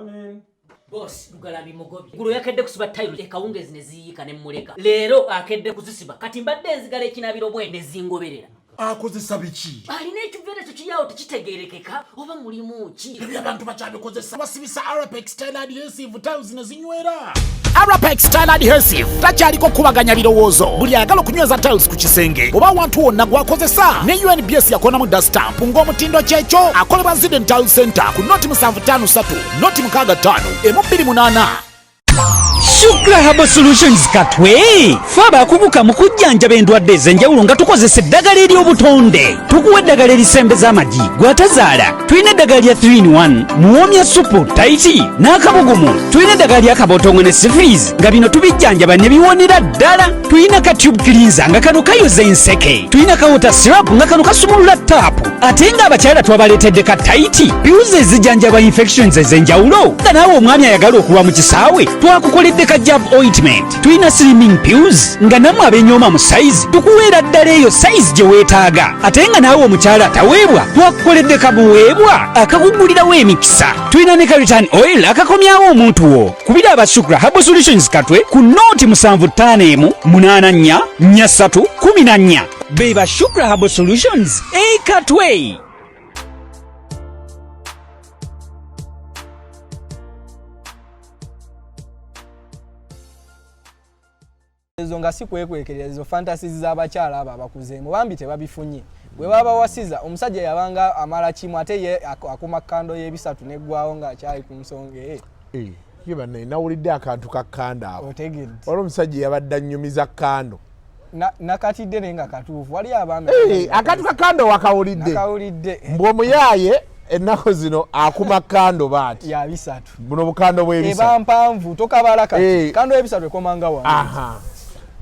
Amen. Boss Lugalambi Mugobi gulo yakedde kusiba tayiro ekawungezi neziyika ne muleka leero akedde kuzisiba kati mbadde enzigala ekinabiro bwe nezingoberera akozesa biki alina ekivere kyo kiyawo tekitegerekeka oba mulimu ki abantu bakyabikozesa basibisa Arapex Style Adhesive tiles nezinywera Arapex Style Adhesive takyaliko kubaganya birowoozo buli ayagala okunyweza tiles ku kisenge oba awantu wonna gwakozesa ne UNBS yakonamu dastamp ng'omutindo kyekyo akolebwa Zident Tile Center ku noti 753 noti 65 28 Shukra Herbal Solutions Katwe faba akubuka mu kujjanjaba endwadde ez'enjawulo nga tukozesa eddagala ery'obutonde tukuwa eddagala erisembeza amagi gwatazaala tulina eddagala lya 3-in-1 muwoomya supu taiti n'akabugumu tulina eddagala lya kabootongo ne syphilis nga bino tubijjanjaba ne biwonera ddala tulina ka tube cleanser nga kano kayoza enseke tulina ka water syrup nga kano kasumulula taapu ate ng'abakyala twabaleetedde ka taiti piuzi ezijjanjaba infections ez'enjawulo nga naawe omwami ayagala okulwa mu kisaawe twakukoledde ka jab ointment tulina slimming pills nga namwe abenyooma mu size tukuweera ddala eyo size gye weetaaga ate nga naawe omukyala ataweebwa twakukoledde kabuweebwa akakugulirawo emikisa tulina ne ka return oil akakomyawo omuntu wo kubira abasukra Herbal Solutions Katwe ku nooti 751-84-43-14 beba Shukra Herbal Solutions Katwe. Ezo nga si kwekwekereza ezo fantasies z'abakyala abo abakuzeemu bambi tebabifunye bwe baba wasiza omusajja yabanga amala kimu ate ye akuma kando y'ebisatu neggwawo ng'akyali ku nsonga Kiba nawulidde akantu ka kando awo otegedde olwo omusajja yabadde annyumiza kando nakatidde naye nga katuufu wali abaami akantu ka kando wakawulidde mbw'omuyaaye ennaku zino akuma kando baati ya bisatu buno bukando bw'ebisatu eba mpanvu tokabala kati kando y'ebisatu ekomanga wano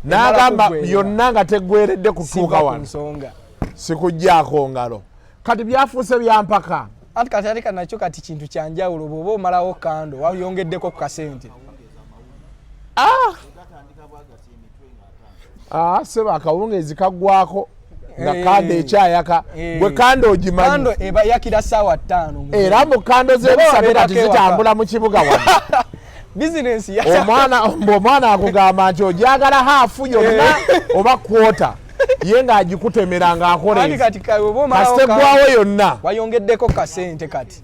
n'agamba yonna nga teggweredde kutuuka wano sikuggyako ngalo kati byafuuse byampaka anti kati alika nakyo kati kintu kyanjawulo bw'oba omalawo kando wayongeddeko ku kasente seba akawungeezi kaggwako nga kando ekyayaka gwe kando ogimanyi kando eba yakira ssaawa 5 era mu kando z'ebisatu kati zitambula mu kibuga wano bizinensi omwana akugamba nti ogyagala haafu yonna oba kwota ye ng'agikutemera ng'akoleezikasteggwawo yonna wayongeddeko kasente kati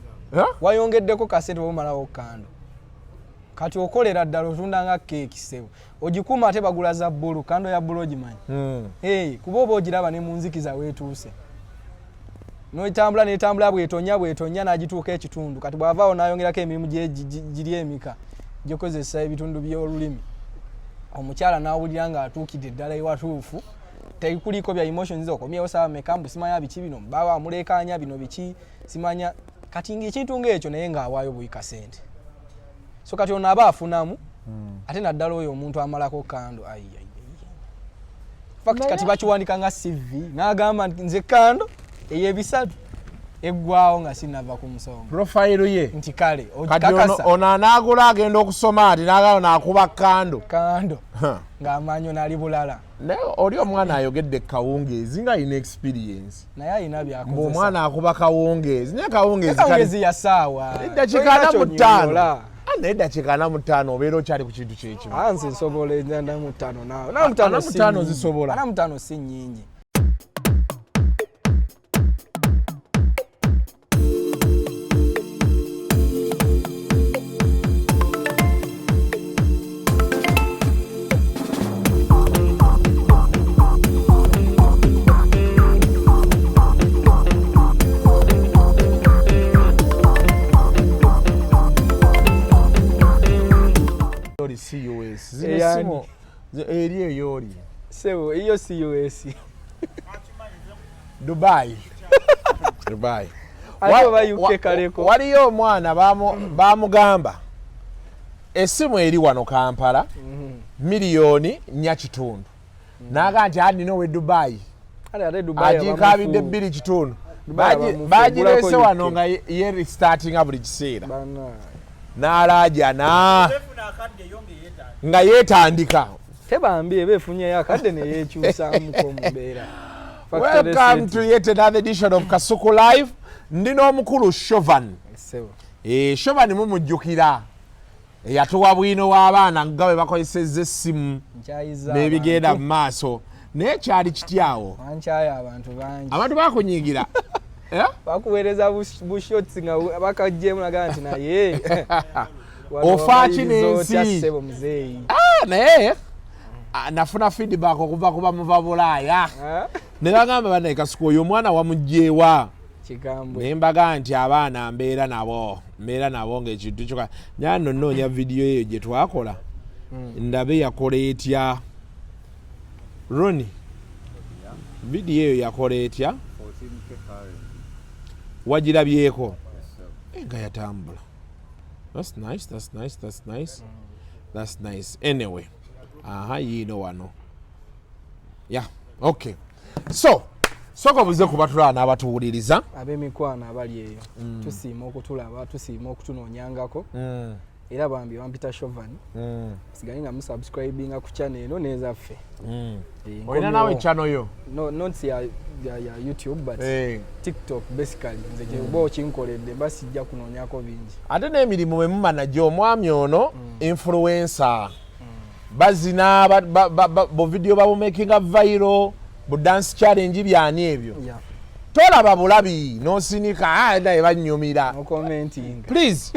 wayongeddeko kasente bwomalawo kando kati okolera ddala otunda nga keeki sebo ogikuuma ate bagula za bbulu kando ya bbulu ogimanyi kuba oba ogiraba ne mu nzikiza weetuuse n'etambula bwetonya n'agituuka ekitundu kati bw'avaawo n'ayongerako emirimu giri emika gyokozesa ebitundu by'olulimi omukyala n'awulira ng'atuukidde eddala ewatuufu tekuliko bya emotions okomyewo saawa mekambu simanya biki bino baba amulekaanya bino biki simanya kati ng'ekintu ng'ekyo naye ng'awaayo buyi kasente so kati ono aba afunamu ate naddala oyo omuntu amalako kando fact kati bakiwandika nga CV n'agamba nze kando ey'ebisatu eggwawo nga sinava ku nsonga profile ye nti kale ogikakasa ono anaagula agenda okusoma ati n'agamba naakuba kando ng'amaanyo nali bulala naye oli omwana ayogedde kawungeezi nga alina experience naye alina byakozesa omwana akuba kawungeezi naye kawungeezi ya ssaawa eddakiika 45 naye eddakiika 45 obeera okyali ku kintu kyekimu nze nsobola 45 nawe 45 zisobola 45 si nnyingi CUS zino eri eyoli sebo iyo CUS Dubai waliyo omwana bamugamba essimu eri wano Kampala miliyoni 4.5 n'agamba nti alina owe Dubai agikabidde 2.5 bagireese wano nga ye restartinga buli kiseera n'alaajana nga yeetandika tebambi beefunyeyo akadde ne yeekyusaamuko mubeera welcome to yet another edition of Kasuku Live ndi n'omukulu Shovan Shoba ni mumujjukira yatuwa bwino w'abaana nga bwe bakozesezza essimu n'ebigenda mu maaso naye kyali kityawo ankyaya abantu bangi abantu bakunyiigira bakuweereza bushotsi nga bakajjemu nagaa nti naye ofaaki n'ensi naye nafuna feedback okuva kuba muva Bulaaya ne bagamba banaye Kasuku oyo omwana wamugjeewa naye mbaga nti abaana mbeera nabo ng'ekintu kyoka nyano nnoonya vidiyo eyo gye twakola ndabe yakola etya Roni vidiyo eyo yakola etya wagirabyeko nga yatambula that's nice anyway yiino wano okay so soka buze kubatula n'abatuwuliriza ab'emikwano abali eyo tusiima okutulaba tusiima okutunoonyangako era bambi bampita Shovan sigaye nga musubscribinga ku channel eno nezaffe olina nawe channel yo not ya YouTube but TikTok basically nze gyeoba okinkoledde basijja kunoonyako bingi ate n'emirimu bwe mumanajo omwami ono influencer bazina bo video babumakinga viral bu dance challenge byani ebyo tolaba bulabi n'osinika naye bannyumira no commenting please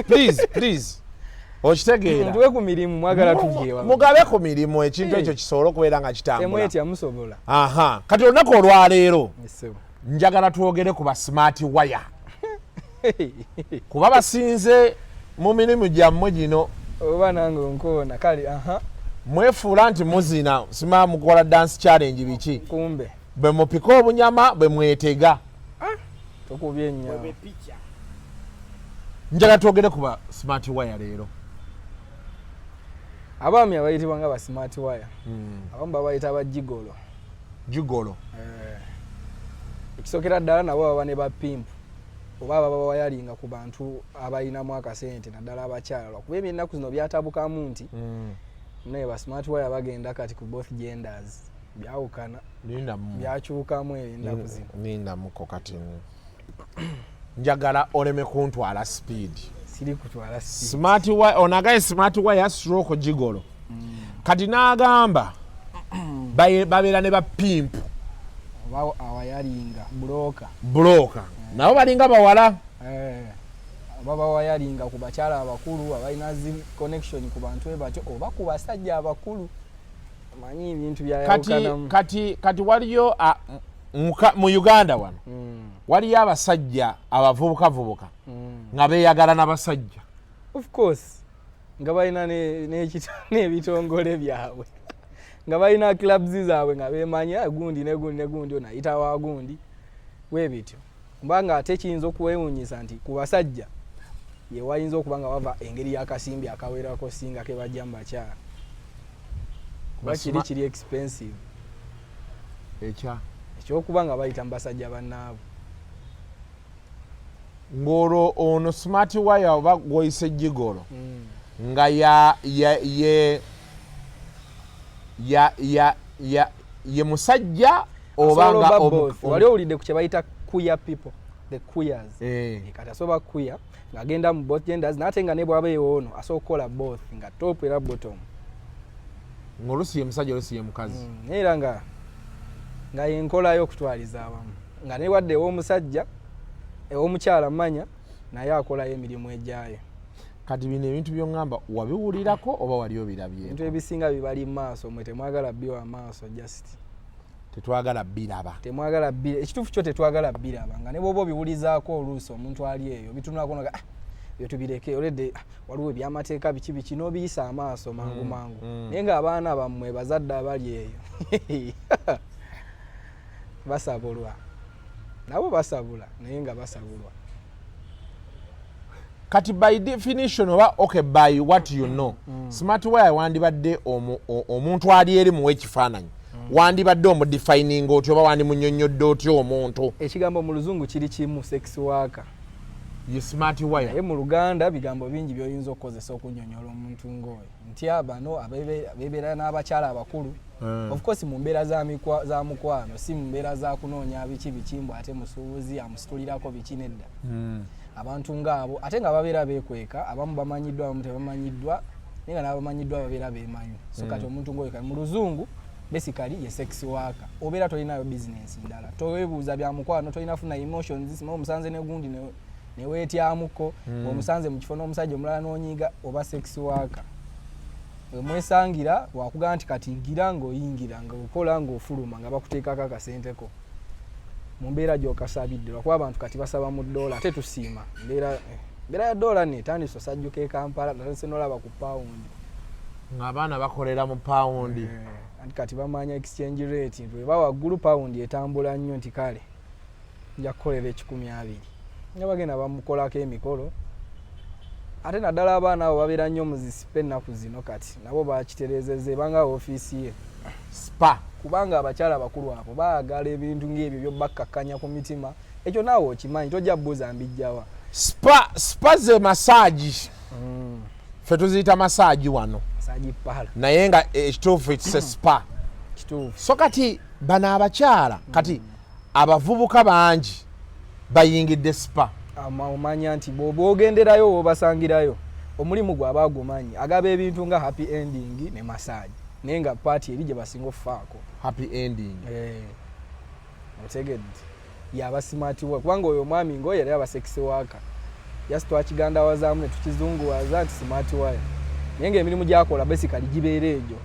okitegeera nduwe ku mirimu mwagala tujeewa mugabe ku mirimu ekintu ekyo kisobola okubeera nga kitambula temwetya musobola kati olunaku olwaleero njagala twogere ku ba smart wire kuba basinze mu mirimu gyammwe gino oba nange onkoona kale mwefuula nti muzina sima mukola dance challenge biki kumbe bwe mupika obunyama bwe mwetega tokubye nnyo njagala twogere ku ba smart wire leero abaami abayitibwa nga ba smart wire abamu babayita abajigolo ekisokera ddala nabo baba ne bapimpu oba baba bawayalinga ku bantu abalinamu akasente naddala abakyala lwakuba emyennaku zino byatabukamu nti naye ba smart wire bagenda kati ku both genders byawukana byakyukamu ennaku zino nindamuko kati njagala oleme kuntwala speed siri kutwala speed smart wire onagaye smart wire stroke jigolo kati n'agamba babeera ne bapimpu awayalinga broker nabo balinga bawala baba wayalinga ku bakyala abakulu abalina zi connection ku bantu batyo oba ku basajja abakulu manyi ebintu byayawukanamu kati waliyo mu Uganda wano waliyo abasajja abavubuka nga beeyagala n'abasajja of course nga balina n'ebitongole byabwe nga balina clubs zaabwe nga beemanya gundi negundi onayita wa gundi weebityo kubanga ate kiyinza okuwewuunyisa nti ku basajja ye wayinza okuba nga bava engeri y'akasimbi akawerako singa ke bajja mu bakyala kuba kiri expensive ekyokuba nga bayita mu basajja bannaabo ng'olwo ono smart wire oba gwoyise jigolo nga ye musajja oba nga wali owulidde ku kye bayita queer people the queers kati asoba queer ng'agenda mu both genders n'ate nga ne bw'aba ono asobola okukola both nga top era bottom ng'olusi ye musajja olusi ye mukazi era nga yenkolayo okutwaliza awamu nga ne wadde ew'omusajja ew'omukyala manya naye akolayo emirimu ejjayo kati bino ebintu by'oŋŋamba wabiwulirako oba wali obirabye ebintu ebisinga bibali mu maaso mwe temwagala biwa maaso just tetwagala biraba ekituufu kyo tetwagala biraba nga ne bw'oba obiwulizaako oluusi omuntu ali eyo bitunulako naga byo tubireke oledde waliwo ebyamateeka biki n'obiyisa amaaso mangu naye ng'abaana bammwe bazadde abali eyo basabulwa nabo basabula naye nga basabulwa kati by definition oba by what you know smart wire wandibadde omuntu ali eri muwe ekifaananyi wandibadde omudefining otyo oba wandimunnyonnyodde otyo omuntu ekigambo mu luzungu kiri kimu sex worker ye smart wire naye mu Luganda bigambo bingi by'oyinza okukozesa okunnyonnyola omuntu ng'oyo nti abano abebeera n'abakyala abakulu of course mu mbeera za mukwano si mu mbeera za kunoonya biki mbw ate musuubuzi amusitulirako biki nedda abantu ngabo ate nga babeera bekweka abamu bamanyiddwa abamu tebamanyiddwa naye nga n'abamanyiddwa babeera bemanyi so kati omuntu ngoyo kati mu luzungu basically ye sex worker obeera tolinayo business ndala towebuuza bya mukwano tolina funa emotions sima omusanze ne gundi ne weetyamuko omusanze mu kifo n'omusajja omulala n'onyiga oba sex worker mwesangira wakugaa nti kati gira ng'oyingira ng'okola ng'ofuluma nga bakuteekako akasenteko mu mbeera gy'okasabidde lwakuba abantu kati basaba mu ddoola ate tusiima mbeera ya ddoola netandise osajjuka e Kampala natandise n'olaba ku pawundi ng'abaana bakolera mu pawundi kati bamanya exchange rate nti weba waggulu pawundi etambula nnyo nti kale nja kukolera 120 nga bagenda bamukolako emikolo ate naddala abaana abo babeera nnyo mu zisipa ennaku zino kati nabo bakitereezezza ebanga ofiisi ye spa kubanga abakyala bakulu abo baagala ebintu ng'ebyo byobakkakkanya ku mitima ekyo naawe okimanyi tojja buuza mbijjawa spa ze masaagi ffe tuziyita masaagi wano masaagi pala naye nga ekituufu ekise spa kituufu so kati bano abakyala kati abavubuka bangi bayingidde spa omanya nti bw'ogenderayo w'obasangirayo omulimu gwe aba agumanyi agaba ebintu nga happy ending ne masaagi naye nga paati eri gye basinga okufaako happy ending otegedde yaba smart work kubanga oyo omwami ng'oyo yali aba sex worker yasi twakigandawazaamu ne tukizunguwaza nti smart wire naye ng'emirimu gyakola basically gibeera egyo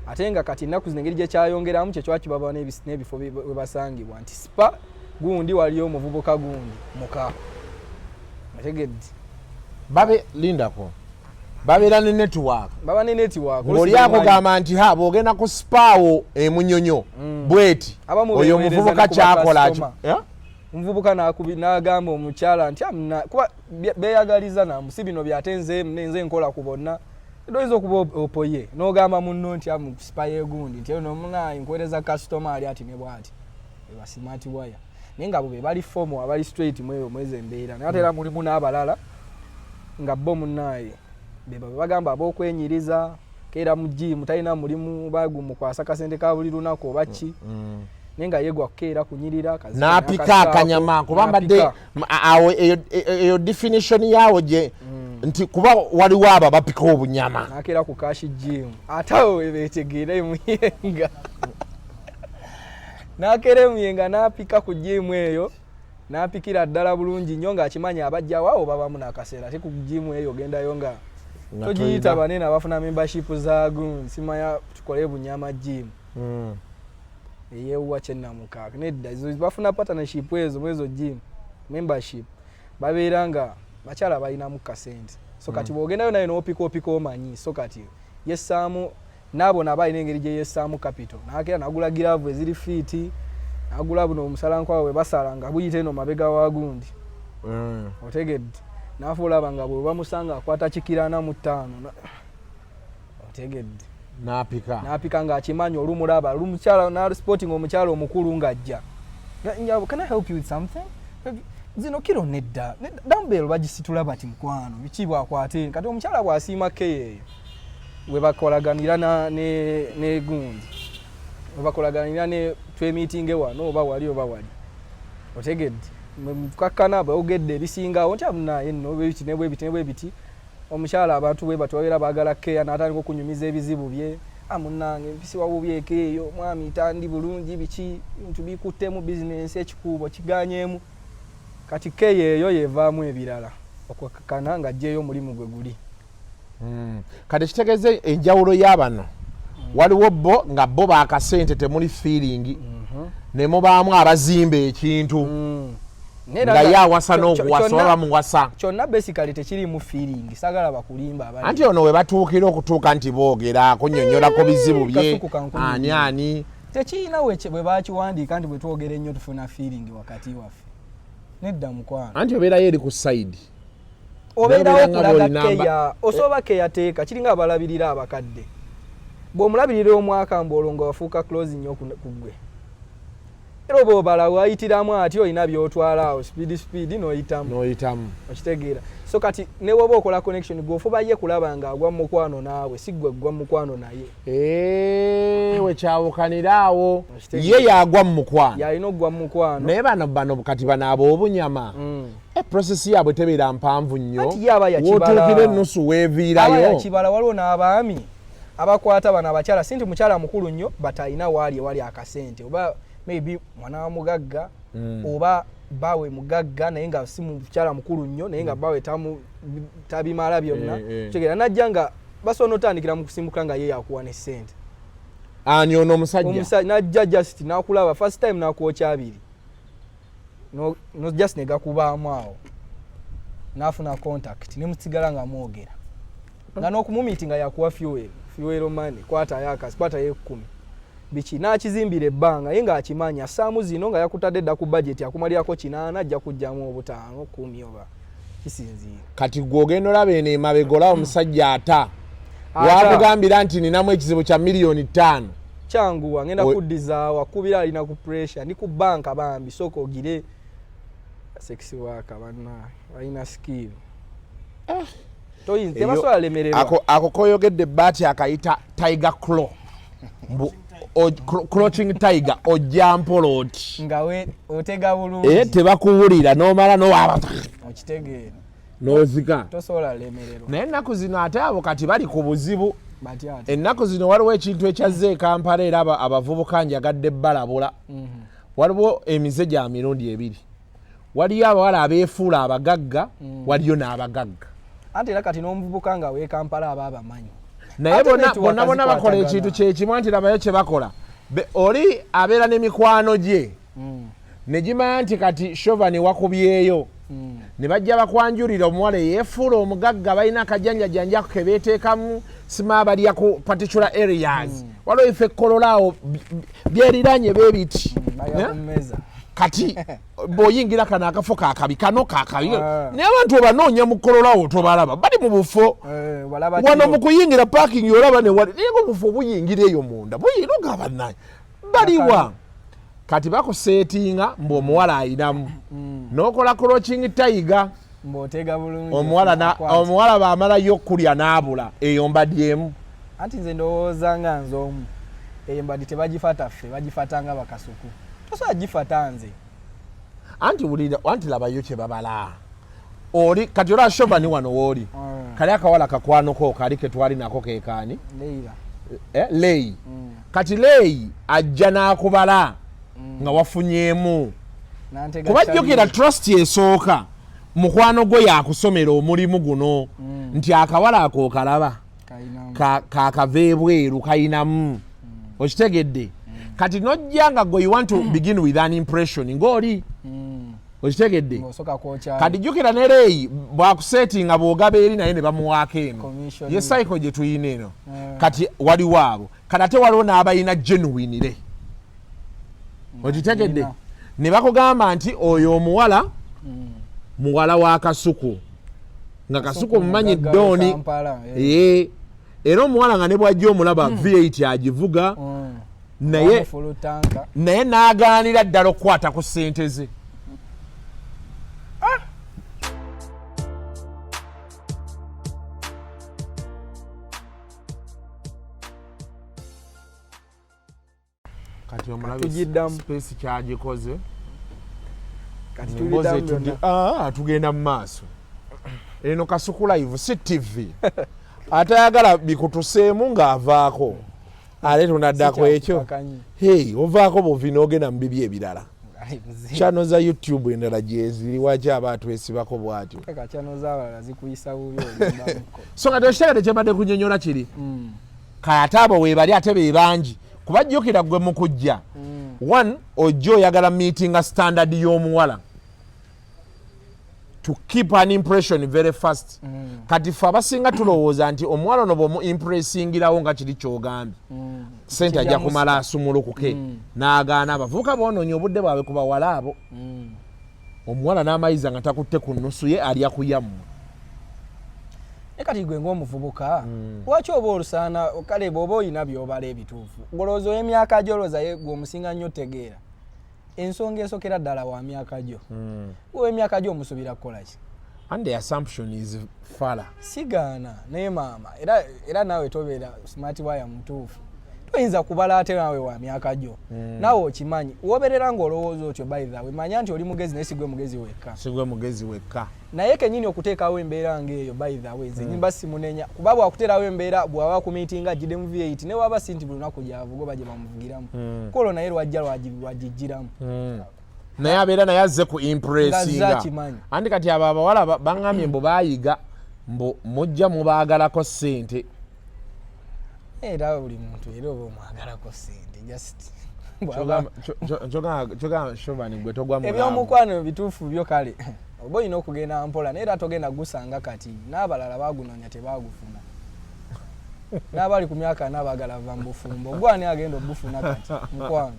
ate nga kati ennaku zino engeri gye kyayongeramu kye twakibaba n'ebifo we basangibwa nti spa gundi waliyo omuvubuka gundi muka otegedde lindako babeera ne network baba ne network oli akugamba nti bw'ogenda ku spaawo emunyonyo bweti oyo omuvubuka kyakola omuvubuka n'agamba omukyala nti kuba beeyagaliza namu si bino byate nze nkola ku bonna edoyinza okuba opoye n'ogamba munno nti spa yegundi nti nomunayi nkuweereza kasitoma ali ati ne bwati eba smart wire naye nga bo be bali fomu abali straight mweyo mwezi embeera naye ate era mulimu n'abalala nga bo munnaye bagamba ab'okwenyiriza keera mu jimu talina mulimu bagumukwasa kasente ka buli lunaku oba ki naye nga yeegwa kukeera kunyirira n'apika akanyama kuba mbadde awo eyo definition yaawo gye nti kuba waliwo abo bapika obunyama nakeera ku kashi jimu ate awo webeetegeera emuyenga nakeera emuyenga n'apika ku jimu eyo n'apikira ddala bulungi nnyo ng'akimanya abajjawo awo babamu n'akaseera ate ku jimu eyo ogendayo nga togiyita banene abafuna membership zaagu simanya tukole bunyama jimu eyewuwa kyennamukaaka nedda bafuna partnership ezo mwezo jimu membership babeera nga bakyala balinamu kasente so kati bw'ogendayo naye n'opika omanyi so kati yessaamu n'abo nabo alina engeri gye yessaamu capital nakeera nagula giraavu eziri fiiti nagula buno omusalankwaa we basala nga buyita eno mabega wa gundi otegedde nafuula banga bwe bamusanga akwata kikirana mu 5 otegedde n'apika ng'akimanyi olumulaba lumukyala na sporting omukyala omukulu ng'ajja can I help you with something zino kiro nedda dambelo bagisitula bati mukwano biki bwakwate kati omukyala bwasiima keeyo we bakolaganira ne gundi we bakolaganira ne twemeeting wano oba wali otegedde mukakkana baogedde ebisingawo nti amunaye nno bwe biti omukyala abantu bwe batwabera baagala keeya n'atandika okunyumiza ebizibu bye amunange mpisi wabubyeko eyo mwami tandi bulungi biki bintu bikuttemu bizinensi ekikuubo kiganyeemu kati keeya eyo yevaamu ebirala okukkakkana ng'ajjeeyo omulimu gwe guli kati kitegeeze enjawulo y'abano waliwo bo nga bo baakasente temuli feeling ne mubaamu abazimba ekintu nga yawasa n'okuwasa oba bamuwasa kyonna basically tekiri mu feeling sagala bakulimba abali anti ono we batuukira okutuuka nti boogera kunnyonnyolako bizibu bye ani tekirina bwe bakiwandiika nti bwe twogera ennyo tufuna feeling wakati waffe nedda mukwano anti obeerayo eri ku side obeerawo okulaga keya osoba keyateeka kiringa abalabirira abakadde bw'omulabirira omwaka mbolongo wafuuka close nnyo ku gwe era bw'obala wayitiramu ati olina by'otwala awo speed n'oyitamu okitegeera so kati ne bw'oba okola connection gwofuba ye kulaba nga agwa mu mukwano naawe si ggwe gwa mu mukwano naye wekyawukanira awo ye yagwa mu mukwano yalina okugwa mu mukwano naye bano kati bano ab'obunyama process yaabwe tebeera mpanvu nnyo wootuukira ennusu weeviirayo yakibala waliwo n'abaami abakwata bano abakyala sinti mukyala mukulu nnyo batalina wali akasente oba maybe mwana wa mugagga oba bawe mugagga naye nga si mukyala mukulu nnyo naye nga bawe tabimala byonna kitegeera najja nga basobola otandikira mu kusimbukira nga ye yakuwa ne ssente ani ono omusajja najja just nakulaba first time nakwokya abiri no just negakubaamu awo nafuna contact nemusigala nga mwogera nga n'okumumiiti nga yakuwa fuel money kwata yakasi kwata ye 10 biki nakizimbira ebbanga ye nga akimanya saamu zino nga yakutadde dda ku budget akumalirako 8 ajja kujjamu 5 10 oba kisinziira kati gwogenda olaba eno emabegolawo omusajja ata wakugambira nti ninamu ekizibu kya $5,000,000 kyanguwa ngenda kuddiza wakubira alina ku pressure ndi ku banka bambi soko ogire sexy waka bana alina skill toyinze tebasobola lemererwa ako koyogedde bati akayita Tiger Claw Crouching Tiger ojja mpoloti ngawe otega bulungi tebakuwulira n'omala n'owaba okitegeera n'ozika tosobola lemererwa naye ennaku zino ate abo kati bali ku buzibu ennaku zino waliwo ekintu ekyazze e Kampala era abavubuka njagadde balabula waliwo emize gya mirundi ebiri waliyo abawala abeefuula abagagga waliyo n'abagagga ate era kati n'omuvubuka nga w'e Kampala aba abamanyi naye bonna bakola ekintu kyekimu anti labayo kye bakola oli abeera n'emikwano gye ne gimanya nti kati Chauvin wakubyeyo ne bajja bakwanjulira omuwala yeefuula omugagga balina akajanjajanja ke beeteekamu sima balya ku particular areas waliwo ife kololaawo byeriranye beebiti kati bw'oyingira kano akafo kaakabi kano kaakabi naye abantu obanoonya mu kololaawo tobalaba bali mu bufo wano mu kuyingira parking olaba newali naye obufo buyingira eyo munda buyiruga bannaye baliwa kati bakuseetinga mbw'omuwala ayinamu n'okola Crouching Tiger mbotega bulungi omuwala baamalayo okulya n'abula eyo mbaddyemu anti nze ndowooza nga nze omu eyo mbaddi tebagifata ffe bagifatanga bakasuku tosobola gifata nze anti labayo kye babala oli kati olwa Chauvin wano wooli kali akawala kakwanoko kali ke twali nako keekaani Leyi kati Leyi ajja n'akubala nga wafunyeemu kuba jjukira trust esooka mukwano gwe yakusomera omulimu guno nti akawala ako okalaba kakava ebweru kayinamu okitegedde kati nojja nga gwe you want to begin with an impression ng'oli okitegedde kati jjukira ne Leyi bwakuseetinga bw'ogaba eri naye ne bamuwaako eno ye cycle gye tuyina eno kati waliwo abo kati ate waliwo n'abalina genuine le okitegedde ne bakugamba nti oyo omuwala muwala wa Kasuku nga Kasuku mumanyi Doni era omuwala nga ne bwajja omulaba V8 agivuga naye n'agaanira ddala okukwata ku ssente ze kati omulabe space kyagikoze tugenda mu maaso eno Kasuku live si TV atayagala bikutuseemu ng'avaako ale tunaddako ekyo ovaako bovi n'ogenda mu bibi ebirala channel za YouTube endala gyeziri waki abantu esibako bwatyo so nga tokitegedde kyembadde kunyonyola kiri kati abo weebali ate be bangi kuba jjukira gwe mu kujja one ojja oyagala meetinga standard y'omuwala to keep an impression very fast kati ffe abasinga tulowooza nti omuwala ono bw'omu impressingirawo nga kiri ky'ogambye sente ajja kumala asumulukuke n'agaana abavubuka boonoonya obudde bwabwe ku bawala abo omuwala n'amayiza nga takutte ku nnusu ye alya kuyammwe kati gwe ng'omuvubuka lwaki oba olusaana kale bw'oba oyina by'obala ebituufu ngolowooza emyaka gy'olowooza ye gwe omusinga nnyo otegeera ensonga esokera ddala wa myaka gyo wewe myaka gyo omusuubira kukola ki and the assumption is fala sigaana naye maama era naawe tobeera smart wire mutuufu toyinza kubala ate naawe wa myaka gyo naawe okimanyi woberera ng'olowooza otyo by the way manya nti oli mugezi naye sigwe mugezi wekka naye kenyini okuteekawo embeera ng'eyo by the way nze nyimba simunenya kuba bwakuteerawo embeera bw'aba ku meeting agide mu V8 ne waba si nti buli lunaku gy'avuga oba gye bamuvugiramu kolo naye lwajja lwagijjiramu naye abeera naye azze ku impressinga andi kati abo abawala baŋŋambye mbu baayiga mbu mujja mubaagalako ssente era buli muntu era oba omwagalako ssente just shobani gwe togwa mu ebyomukwano bituufu byo kale oba olina okugenda mpola naye era togenda gusanga kati n'abalala baagunoonya tebaagufuna n'abali ku myaka n'abaagala va mu bufumbo ogwani agenda obufuna kati mukwano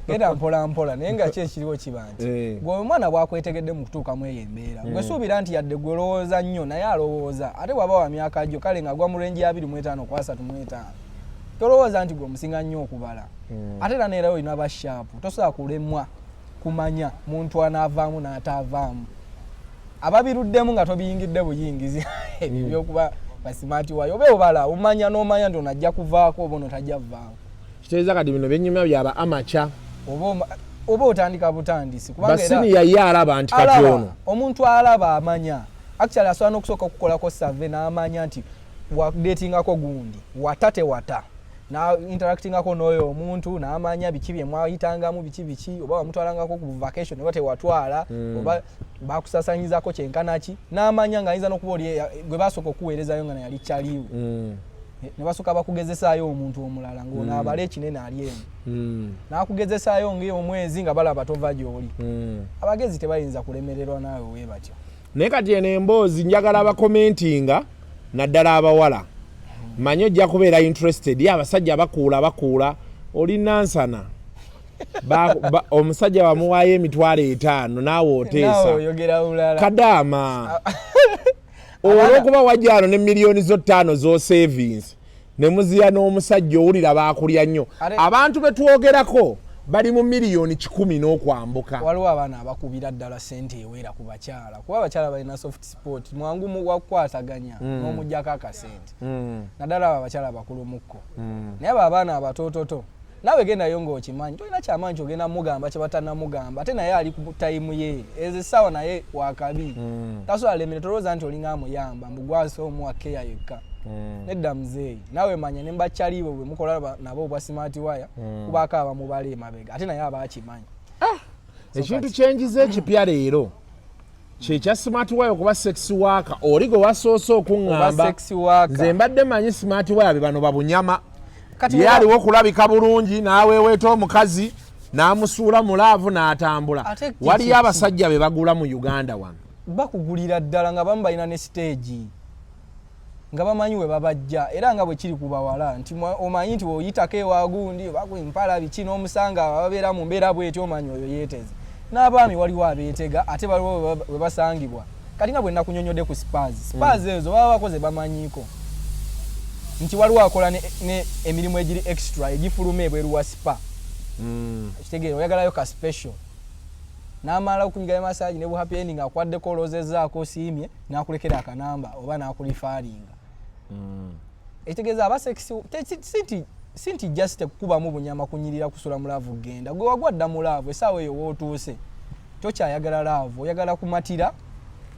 genda mpola naye nga ki ekiriwo kiba nti gwe omwana bwakwetegedde mu kutuukamu eyo embeera gwe suubira nti yadde gwe olowooza nnyo naye alowooza ate bw'aba wa myaka gyo kale nga gwa mu lengi ya 25 ku 35 tolowooza nti gwe omusinga nnyo okubala ate era neera olina bashaapu tosobola kulemwa kumanya muntu anaavaamu n'ataavaamu ababiruddemu nga tobiyingidde buyingizi ebyo byokuba basimaati wayo oba obala omanya n'omanya nti onajja kuvaako oba onotajja kuvaako kitegeeza kati bino byennyuma byaba amaca oba otandika butandisi basini yaye alaba nti kati ono omuntu alaba amanya actually asobola n'okusooka okukolako save n'amanya nti wadetingako gundi wata tewata na interactingako n'oyo omuntu n'amanya biki bye mwayitangamu biki oba wamutwalangako ku vacation oba tewatwala oba bakusasanyizako kyenkanaki n'amanya ng'ayinza n'okuba oli gwe basooka okuweerezayo nga yali kyaliwo ne basooka bakugezesaayo omuntu omulala ng'onaabala ekinene ali emu n'akugezesaayo ng'omwezi nga balaba tova gy'oli abagezi tebayinza kulemererwa naawe wee batyo naye kati eno emboozi njagala abakomentinga naddala abawala manyi ojja kubeera interested abasajja bakuula oli nansana omusajja bamuwaayo $5,000 naawe oteesa kadaama olwokuba wajja ano ne miliyoni zo 5 zo savings ne muzira n'omusajja owulira baakulya nnyo abantu betwogerako bali mu miliyoni 10 n'okwambuka waliwo abaana abakubira ddala ssente eweera ku bakyala kuba abakyala balina soft sport mwangu mu wakukwataganya n'omugjako akasente naddala abo abakyala abakulumukko naye abo abaana abatoototo naawe gendayo ng'okimanyi tolina kyamaanyi kyogenda mugamba kye batanamugamba ate naye ali ku tayimu ye ezo essaawa naye wakabi tasobola lemere tolowooza nti olinga amuyamba mbugwase omuwa keya yekka nedda muzeeyi naawe manya ne mbakyalibo bwe mukola nabo obwa smart wire kubaako abamubala emabega ate naye abaakimanyi ekintu kyenjiza ekipya leero kyekya smart wire okuba sex worker oli gwe wasoose okuŋŋamba nze mbadde manyi smart wire be bano babunyama ye aliwo okulabika bulungi n'aweeweeta omukazi n'amusuula mu laavu n'atambula waliyo abasajja be bagula mu Uganda wano bakugulira ddala nga bamu balina ne stage nga bamanyi we babajja era nga bwe kiri ku bawala nti omanyi nti oyitako ewagundi bakumpala biki n'omusanga babeera mu mbeera bwetyo omanyi oyo yeeteze n'abaami waliwo abeetega ate baliwo we basangibwa kati nga bwe nakunyonyodde ku spars ezo baba bakoze bamanyiiko nti waliwo akola ne emirimu egiri extra egifuluma ebweru wa spa kitegeera oyagalayo ka special n'amala okunyigayo masaji ne bu happy ending akwaddeko oloozezaako siimye n'akulekera akanamba oba n'akulifaalinga ekitegeeza abasekisi sinti just kukubamu bunyama kunyirira kusula mu laavu genda gwe wagwa dda mu laavu essaawa eyo wootuuse tokyayagala laavu oyagala kumatira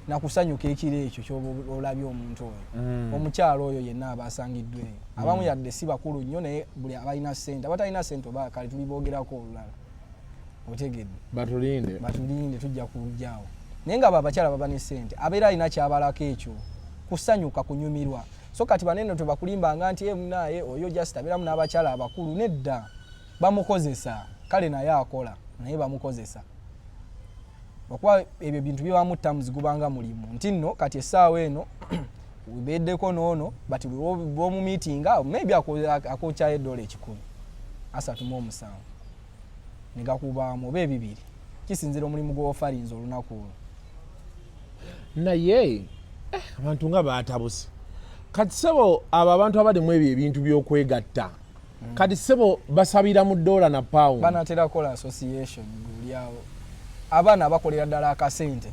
nakusanyuka ekiro ekyo kyolabye omuntu oyo omukyalo oyo yenna abasangiddwa eyo abamu yadde si bakulu nnyo naye buli abalina ssente abatalina ssente oba kale tulibogerako olulala otegedde batulinde tujja kujjaawo naye nga abakyala baba ne ssente abeera alina kyabalako ekyo kusanyuka kunyumirwa so kati banene tebakulimbanga nti munaye oyo just abeeramu n'abakyala abakulu nedda bamukozesa kale naye akola naye bamukozesa okuba ebyo bintu byebamutta muzigubanga mulimu nti nno kati essaawa eno webeddeko noono bati bwomu meeting awo maybe akokyayo $100 37 negakubaamu oba ebibiri kisinzira omulimu gw'ofalinze olunaku olwo naye abantu nga batabuse kati sebo abo abantu abalimu ebyo ebintu by'okwegatta kati sebo basabira mu dola na pound banatera kola association bulyawo abaana abakolera ddala akasente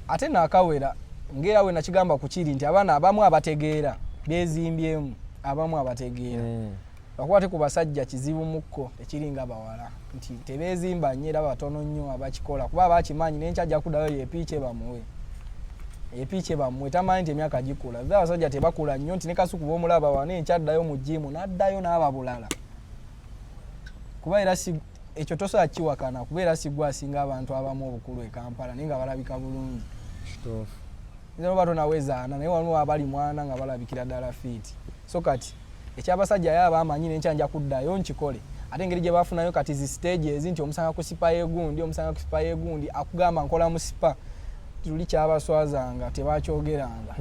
ate nakawera ngera we nakigamba ku kiri nti abaana abamu abategeera bezimbyemu abamu abategeera bakwate ku basajja kizibu mukko ekiringa bawala nti tebezimba nnyera batono nnyo abakikola kuba bakimanyi n'enkyajja kudayo yepiice bamuwe epiice bamuwe tamanyi nti emyaka gikula abasajja tebakula nnyo nti ne kasuku b'omulaba wane enkyaddayo mu jimu n'addayo n'aba bulala kuba era ekyo tosobola kiwakana kuba era sigwa asinga abantu abamu obukulu e Kampala naye nga balabika bulungi nze oba tonawezaana naye waliwo abali mwana nga balabikira ddala fiiti so kati ekyabasajja yaba amanyi n'enkyanja kuddayo nkikole ate engeri gye bafunayo kati zi stages nti omusanga ku sipa y'egundi omusanga ku sipa y'egundi akugamba nkola mu sipa tuli kyabaswazanga tebakyogeranga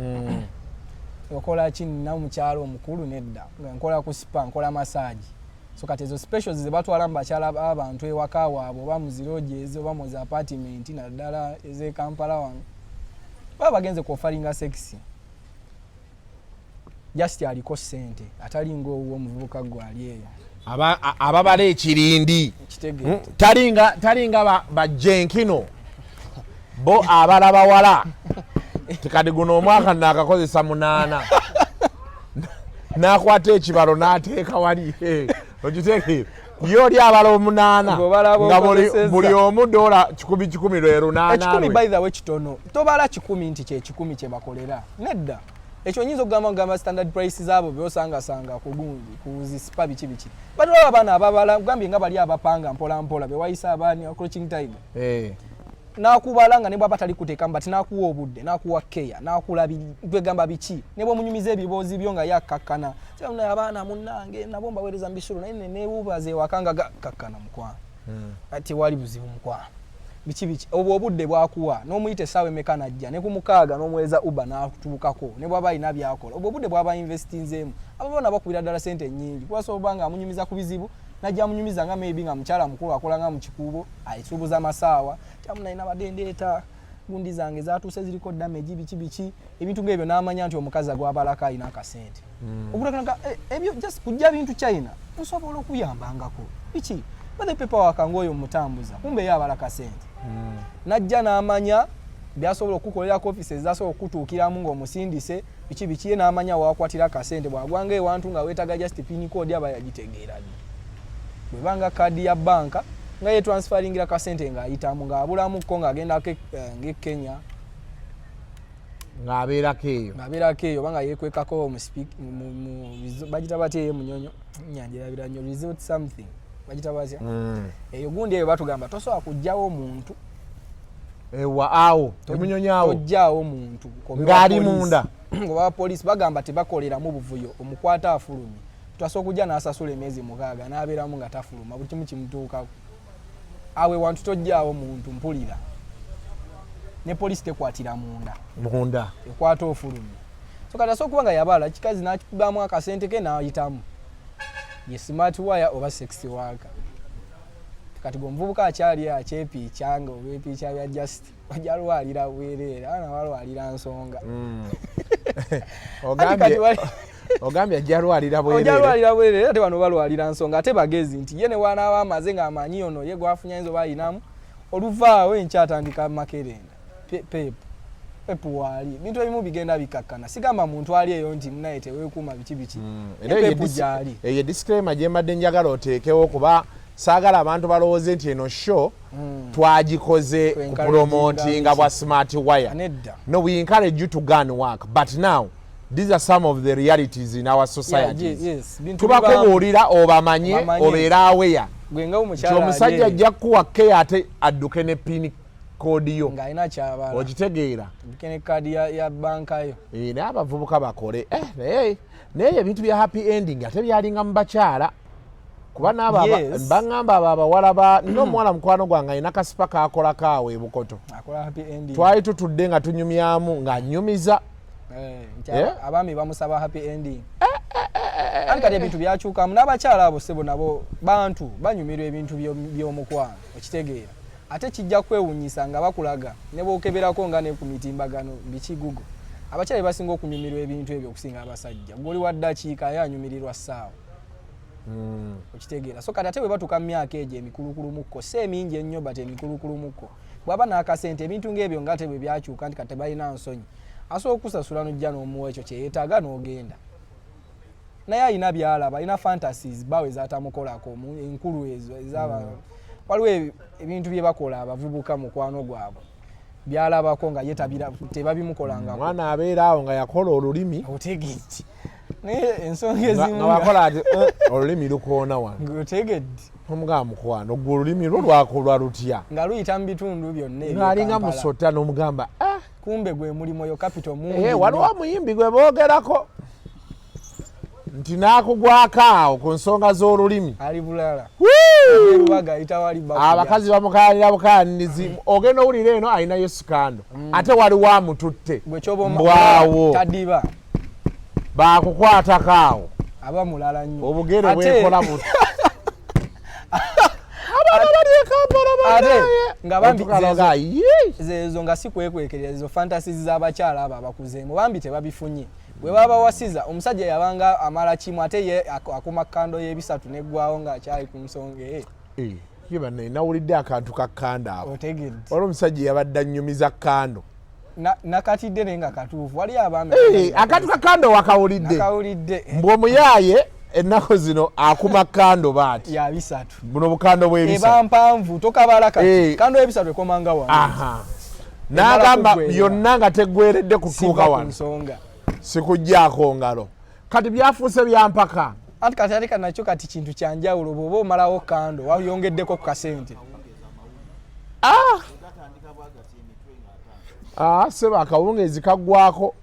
okola kinina mukyalo omukulu nedda nga nkola ku sipa nkola massage so kati ezo specials ze batwala mu bakyala abantu ewaka waabwe oba mu ziroje ezo oba mu zi apartment naddala ez'e Kampala wano baba bagenze ku offeringa sexy just aliko sente atali ng'owo omuvubuka gwali eyo ababala ekirindi talinga bajenkino bo abalaba wala tikati guno omwaka nakakozesa 8 nakwata ekibalo n'ateeka wali okiteekera yoli abala 8 nga buli omu dola 10 lwero 10 by the way kitono tobala 10 nti kye 10 kye bakolera nedda ekyo nyinza okugamba standard prices abo byosangasanga ku gundi ku zisipa biki bati baba bana ababala gambye nga bali abapanga mpola bewayisa abani approaching tiger nakubala nga ne bwaba tali kuteeka mbati nakuwa obudde nakuwa keya nakulabi twegamba biki ne bwo munyumize ebibozi byo nga yakkakkana kyamuna abaana munnange nabo mbaweereza mbisulu naye ne bubaze wakanga kakkana mukwana ati wali buzibu mukwana biki obwo obudde bwakuwa n'omuyite sawe mekanajja ne kumukaaga n'omweza uba n'atuukako ne bwaba ina byakola obwo obudde bwaba investinzemu ababona bakubira ddala sente nnyingi kubasobola nga amunyumiza ku bizibu najja amunyumiza nga maybe nga mukyala mukulu akola nga mu kikuubo ayisuubuza amasaawa kyamuna ina badendeeta gundi zange zatuuse ziriko damage biki ebintu ng'ebyo n'amanya nti omukazi agwabalako alina akasente okulaganga ebyo just kujja bintu China nsobola okuyambangako biki bade pepa wakanga oyo mutambuza kumbe yabala kasente najja n'amanya byasobola okukolera offices zasobola okutuukiramu ng'omusindise biki ye n'amanya wakwatira kasente bwagwanga ewantu nga weetaga just pin code aba yagitegeera bwebanga kadi ya banka nga ye transferingira kasente nga ayitamu ng'abulamu ko ng'agenda ng'e Kenya ng'abeerako eyo banga yeekwekako bagita batya eyo munyonyo nyanja yabira nnyo resort something bagita batya eyo gundi eyo batugamba tosobola kujjawo omuntu ewa awo emunyonyawo tojjawo omuntu ng'ali munda ngoba poliisi bagamba tebakoleramu buvuyo omukwata afulumye twasobola okujja n'asasula emyezi 6 n'abeeramu nga tafuluma buli kimu kimutuukako awe wantu tojjawo muntu mpulira ne poliisi tekwatira munda ekwata ofulumye so kati asobola okuba nga yabala kikazi n'akikubamu akasente ke n'ayitamu ye smart wire oba sexy worker kati gomvubuka akyali akyepiica nga olwepiica bya just ojalwalira bwereere abaana balwalira nsonga ogambye ajalwalira bwereere ate bano balwalira nsonga ate bagezi nti ye ne wanaaba amaze ng'amanyi ono ye gwafunya yinza oba ayinamu oluvaawo enkyatandika makerenda pepu waali bintu ebimu bigenda bikakkana sigamba muntu ali eyo nti munaye teweekuuma biki pepu gyali eyo disclaimer gye mbadde njagala oteekewo kuba saagala abantu balowooze nti eno show twagikoze kupromotinga bwa smart wire. No, we encourage you to go and work, but now these are some of the realities in our societies. Tubakubuulira obamanye obeera aware nti omusajja ajja kuwa keya ate adduke ne pin code yo okitegeera kadi ya banka yo naye abavubuka bakole naye ebintu bya happy ending ate byalinga mu bakyala kuba n'aba bangamba abo abawala n'omuwala mukwano gwange alina kasipa kakola kaawe bukoto twali tutudde nga tunyumyamu ng'anyumiza abaami bamusaba happy ending ali kati ebintu byakyukamu n'abakyala abo sebo nabo bantu banyumirwa ebintu by'omukwano okitegeera ate kijja kwewunyisa nga bakulaga ne bookeberako nga ne ku mitimbagano bikigugo abakyala basinga okunyumirwa ebintu ebyo okusinga abasajja gwoli wa ddakiika ye anyumirirwa ssaawa okitegeera so kati ate bwe batuuka mu myaka egyo emikulukulumukko si emingi ennyo bate emikulukulumukko bw'aba n'akasente ebintu ng'ebyo nga te bwe byakyuka nti kati tebalina nsonyi asobola okusasula n'ojja n'omuwa ekyo kye yeetaaga n'ogenda naye alina byalaba alina fantasies bawe zatamukolako enkulu ezo ezaba waliwo ebintu bye bakola abavubuka mukwano gwabwe byalabako nga yetabira tebabimukolanga mwana abeera awo nga yakola olulimi otegedde naye ensonga ezimu nga bakola ati olulimi lukoona wano otegedde omugamba mukwano gwe olulimi lwo lwakolwa lutya nga luyita mu bitundu byonna ng'alinga musota n'omugamba kumbe gwe mulimo yo capital mungi waliwo omuyimbi gwe boogerako nti n'akugwako awo ku nsonga z'olulimi ali bulala erubaga itawali bakuya abakazi bamukalira bukanirizi ogenda owulira eno alinayo sikando ate waliwo amututte mbwawo tadiba bakukwatako awo aba mulala nnyo obugere bwekola buti abaana bali ekampala nga bambi zezo nga si kwekwekerera ezo fantasies z'abakyala abo abakuzeemu bambi tebabifunye bwe baba wasiza omusajja yabanga amala kimu ate ye akuma kando y'ebisatu neggwawo ng'akyali ku nsonga yebanne nawulidde akantu ka kando awo otegedde wali omusajja yabadde annyumiza kando nakatidde naye nga katuufu wali abaami akantu ka kando wakawulidde mbw'omuyaaye ennaku zino akuma kando baati ya bisatu buno bukando bw'ebisatu eba mpanvu tokabala kati kando y'ebisatu ekomanga wano n'agamba yonna nga teggweredde kutuuka wano sikuggyako ngalo kati byafuuse byampaka anti kati alika nakyo kati kintu kyanjawulo bw'oba omalawo kando wayongeddeko ku kasente seba akawungeezi kaggwako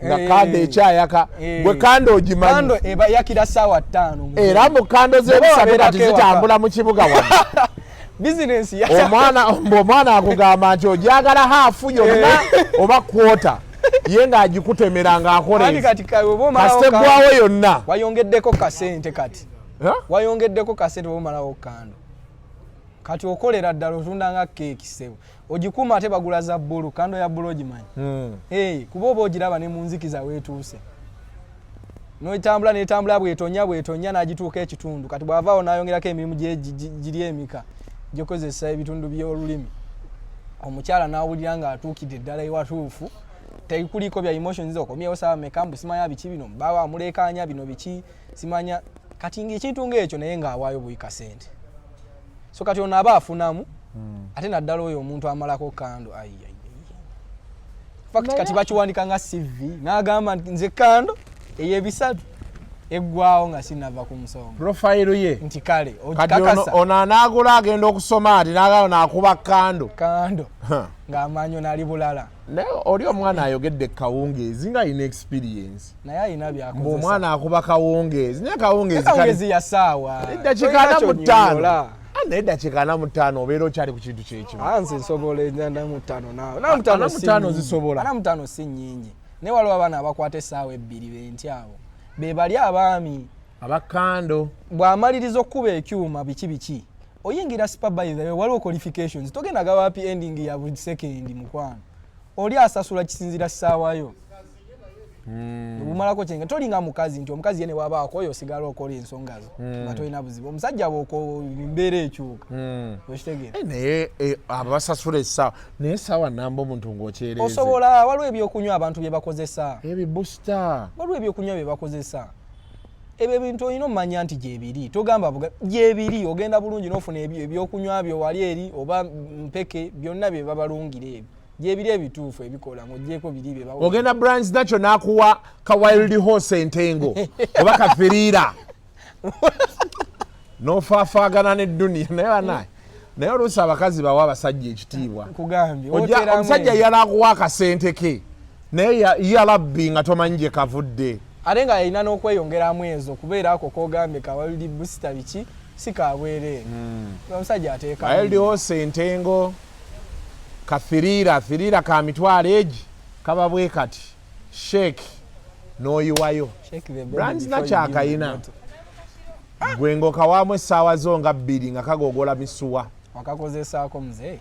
nga kando ekyayaka gwe kando ogimanyi kando eba yakira ssaawa 5 era mu kando z'ebisatu kati zitambula mu kibuga wano bizinensi omwana akugamba nti ogyagala haafu yonna oba kwota ye ng'agikutemera ng'akoleezikasteggwawo yonna wayongeddeko kasente kati wayongeddeko kasente bwomalawo kando kati okolera ddala otunda nga keeki sebo ogikuuma ate bagula za bbulu kando ya bbulu ogimanyi kuba oba ogiraba ne mu nzikiza weetuuse n'etambula bwetonya n'agituuka ekitundu kati bw'avaawo n'ayongerako emirimu giri emika gyokozesa ebitundu by'olulimi omukyala n'awulira ng'atuukidde eddala ewatuufu tekuliko bya emotions okomyewo sawa mekambu simanya biki bino bawa amulekanya bino biki simanya kati ng'ekintu ng'ekyo naye ng'awaayo buli kasente so kati ono aba afunamu ate naddala oyo omuntu amalako kando fact kati bakiwandika nga CV n'agamba nze kando ey'ebisatu eggwawo nga sinava ku nsonga profile ye nti kale okikakasa ono anaagula agenda okusoma ati n'agamba n'akuba kando ng'amanyo nali bulala naye oli omwana ayogedde kawungeezi nga alina experience naye alina byakozesa omwana akuba kawungeezi naye kawungeezi ya ssaawa eddakiika 45 naye eddakiika 45 obeera okyali ku kintu kyekimu nze nsobola 45 zisobola 45 si nnyingi naye waliwo abaana abakwata essaawa 2 benti abo be bali abaami abakando bw'amaliriza okkuba ekyuma biki oyingira supervisor waliwo qualifications togenda gaba happy ending ya buli second mukwano oli asasula kisinzira ssaawayo bumalako kyenga tolinga mukazi nti omukazi yene wabaako oyo osigala okola ensonga zo nga tolina buzibu omusajja bwoko mbeera ekyuka okitegeera naye abasasula essaawa naye essaawa namba omuntu ng'okyereeze osobola waliwo ebyokunywa abantu bye bakozesa ebibusta waliwo ebyokunywa bye bakozesa ebyo ebintu olina omumanya nti gyebiri togamba gyebiri ogenda bulungi n'ofuna ebyokunywa byo wali eri oba mpeke byonna bye babalungira ebyo gyebiri ebituufu ebikola ng'oggyeko biri bye bawo ogenda brands nakyo n'akuwa ka wild horse entengo oba kafiriira n'ofaafaagana n'edduniya naye banaye naye oluusi abakazi bawa abasajja ekitiibwa kugambye omusajja yalaakuwa akasente ke naye yalabbi nga tomanyi gye kavudde ate nga yalina n'okweyongeramu ezo kubeera ako kogambye ka wild booster biki si kabwereere omusajja ateeka wild horse entengo kafiriira ka mitwalo egi kaba bwe kati shake n'oyiwayo brands nakyakayina gwe ng'okawaamu essaawa zo nga 2 nga kagogola misuwa wakakozesaako muzeeyi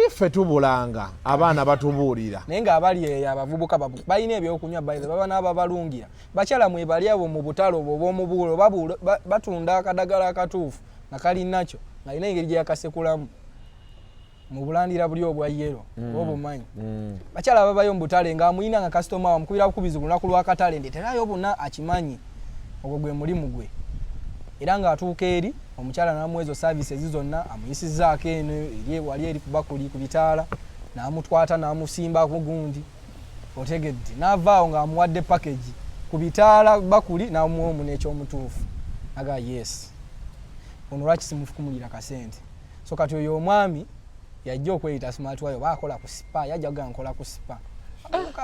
ffe tubulanga abaana batubuulira naye ng'abali eyo abavubuka balina ebyokunywa baba n'ababalungira bakyala mwebali abo mu butalo obwo bw'omubuulo batunda akadagala akatuufu nga kalinakyo ng'alina engeri gye yakasekulamu mu bulandira buli obwa yero obumanyi bakyala babayo mu butale ng'amuyina nga kasitoma wamukubira bukubizi ku lunaku lw'akatale ndeterayo bonna akimanyi ogwo gwe mulimu gwe era ng'atuuka eri omukyala n'amuwa ezo services zonna amuyisizzaako eno wali eri kubakuli ku bitaala n'amutwata n'amusimbako gundi otegedde n'avaawo ng'amuwadde package ku bitaala bakuli n'amuwa omu n'ekyomutuufu aga yes ono lwaki simufukumulira kasente so kati oyo omwami yajja okweyita smart wayo baakola ku sipa yajja kugaa nkola ku sipa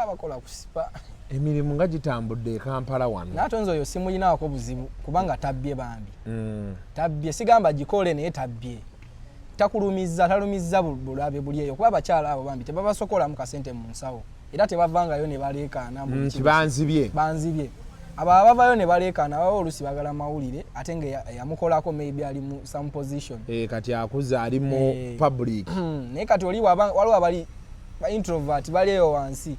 abakola ku sipa emirimu nga gitambudde e Kampala wano n'atonze oyo simuyinaako buzibu kubanga tabbye bambi tabbye sigamba gikole naye tabbye talumizza bulabe buli eyo kuba abakyala abo bambi tebabasokola mu kasente mu nsawo era tebavangayo ne baleekaana banzibye abo abavayo ne baleekaana baba oluusi bagala mawulire ate nga yamukolako maybe ali mu some position kati akuza ali mu public naye kati waliwo abali ba introvert bali eyo wansi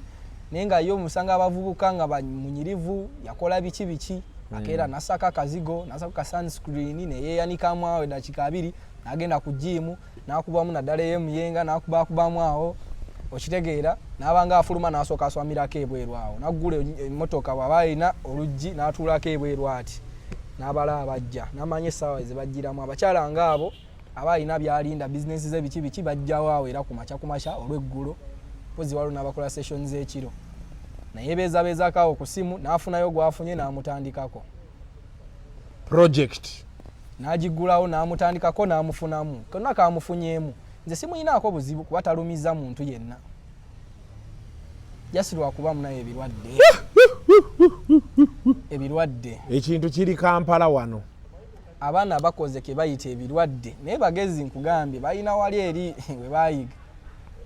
naye nga yo musanga abavubuka nga munyirivu yakola biki akeera nasaka kazigo nasaka sunscreen neyeyanikamu awo eddakiika 2 n'agenda ku jimu n'akubamu naddala eyemuyenga n'akubamu awo okitegeera n'abanga afuluma n'asooka aswamirako ebweru awo naggula emmotoka bw'aba alina oluggi n'atuulako ebweru ati n'abalaba bajja n'amanya essaawa ezibajjiramu abakyala ngaabo aba alina byalinda bizinesi ze biki bajjawo awo era kumakya olw'eggulo pozi waliwo n'abakola sessions ekiro naye beezabeezako awo ku simu n'afunayo gwafunye n'amutandikako project n'agiggulawo n'amutandikako n'amufunamu konna kamufunyeemu nze simuyinaako buzibu kuba talumiza muntu yenna jasirwa kubamu naye ebirwadde ekintu kiri Kampala wano abaana bakoze ke bayita ebirwadde naye bagezi nkugambye balina wali eri we bayiga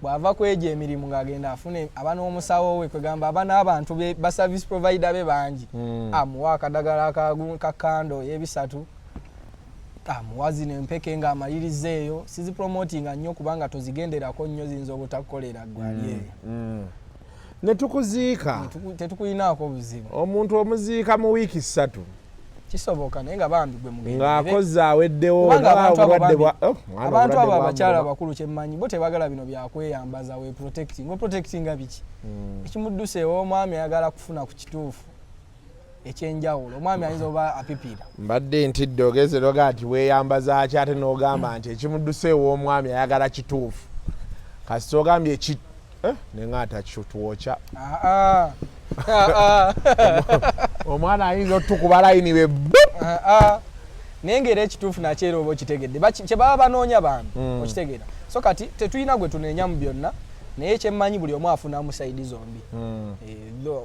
bw'ava kweja emirimu ng'agenda afune abaana omusawo we kwegamba abaana abantu ba service provider be bangi amuwa akadagala kakando y'ebisatu amuwazi n'empeke ng'amaliriza eyo sizi promotinga nnyo kubanga tozigenderako nnyo ziyinza obutakukolera gwali eyo ne tukuziika tetukuyinaako buzibu omuntu omuziika mu wiiki 3 kisoboka naye nga bambi gwe mugende ng'akoze aweddewo abantu abo abakyala abakulu kyemmanyi bo tebagala bino byakweyambaza we protectinga biki ekimudduse omwami ayagala kufuna ku kituufu ekyenjawulo omwami ayinza oba apipira mbadde ntidde ogeze loga ati weeyambaza ki ate n'ogamba nti ekimudduseewo omwami ayagala kituufu kasita ogambye neŋŋaata kitwokya omwana ayinza otukuba layini we naye ng'era ekituufu nakyera oba okitegedde kye baba banoonya bambi okitegeera so kati tetulina gwe tuneenya mu byonna naye kyemmanyi buli omu afuna mu sayidi zombi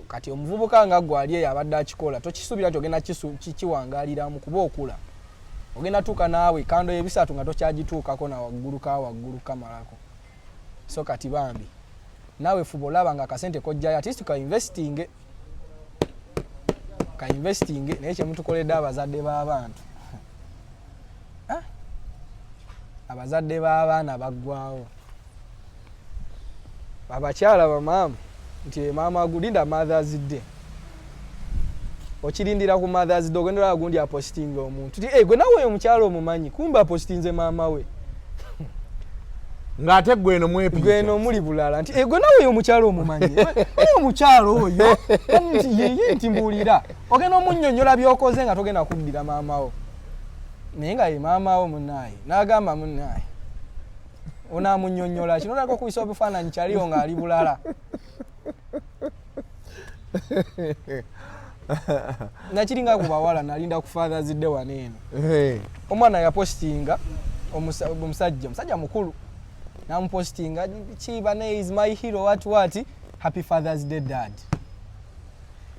kati omuvubuka nga gwali eyo abadde akikola tokisuubira nti ogenda kikiwangaaliramu kuba okula ogenda tuuka naawe kando y'ebisatu nga tokyagituukako na waggulu kamalako so kati bambi naawe fuba olaba nga akasente kojjayo at least ka investing naye kyemutukoledde abazadde b'abantu abazadde b'abaana baggwawo abakyala bamaama nti maama agulinda Mother's Day okirindira ku Mother's Day ogenda olaba gundi apostinga omuntu ti gwe nawe omukyala omumanyi kumba apostinze maama we ng'ate gweno mwepiita gweno muli bulala nti gwe nawe omukyala omumanyi omukyala oyo nti mbuulira ogenda omunnyonnyola by'okoze nga togenda kuddira maama wo naye nga ye maama wo munnaaye n'agamba munnaaye onaamunnyonnyola kino olako okubisa obufaananyi kyaliyo ng'ali bulala nakiringa ku bawala nalinda ku Father's Day wano eno omwana yapostinga omusajja mukulu namupostinga kibane is my hero what happy Father's Day dad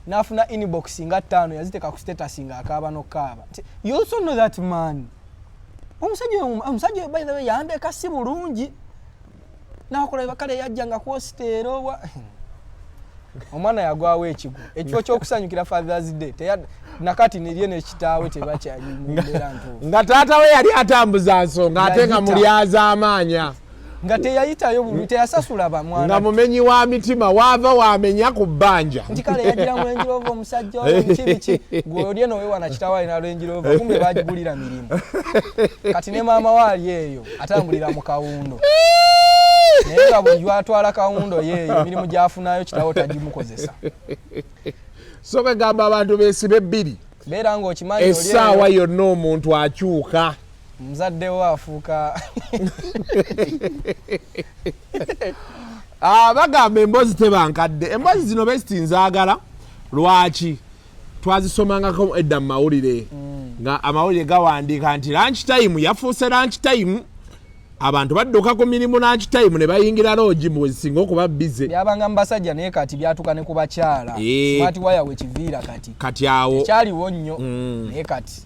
nafuna inbox nga 5 yaziteka ku status nga akaaba nokaaba you also know that man omusajja by the way yandeka si bulungi nakola bakale yajjanga ku hostero omwana yagwawo ekigo ekifo ky'okusanyukira Father's Day nakati nirye nekitaawe tebakyalimubeera ntuufu nga taata we yali atambuza nsonga ate nga mulyaza amaanya nga teyayitayo bulu teyasasula bamwana nga mumenyi wa mitima wava wamenya ku bbanja nti kale yagira mu Range Rover omusajja oyo mukibiki gwe oli no we wana kitawali na Range Rover kumbe bagigulira mirimu kati ne maama wali eyo atambulira mu kawundo naye nga buli atwala kawundo yeeyo emirimu gyafunayo kitawo tagimukozesa so begamba abantu besibe bbiri beera ng'okimanyi essaawa yonna omuntu akyuka muzadde wo afuuka bagamba emboozi tebankadde emboozi zino besiti nzaagala lwaki twazisomangako edda mu mawulire nga amawulire gawandiika nti lunch time yafuuse lunch time abantu badduka ku mirimu lunch time ne bayingira loogi mu wezisinga okuba bize byabanga mu basajja naye kati byatuka ne ku bakyala smart wire wekiviira kati awo ekyaliwo nnyo naye kati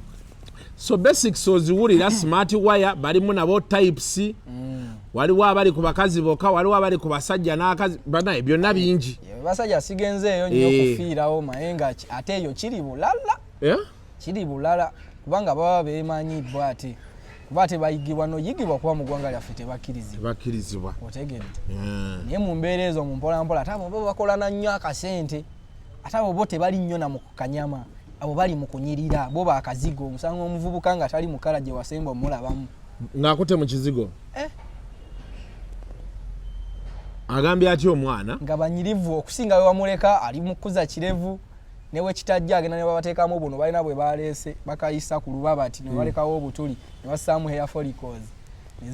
so basics oziwulira smart wire balimu nabo types waliwo abali ku bakazi bokka waliwo abali ku basajja n'akazi banaye byonna bingi basajja sigenzeeyo nnyo okufiirawo naye nga ate eyo kiri bulala kiri bulala kubanga baba beemanyibbwa ate kuba tebayigibwa noyigibwa kuba mu ggwanga lyaffe tebakkirizibwa otegedde naye mu mbeera ezo mu mpolampola ate abo bo bakola na nnyo akasente ate abo bo tebali nnyo na mu kanyama abo bali mu kunyirira bo baakazigo omusanga omuvubuka nga tali mukala gye wasemba omulabamu ng'akutte mu kizigo agambye atya omwana nga banyirivu okusinga we wamuleka ali mu kuza kirevu newe kitajja agenda ne babateekamu buno balina bwe baleese bakayisa ku luba bati ne balekawo obutuli ne bassaamu hair follicles ne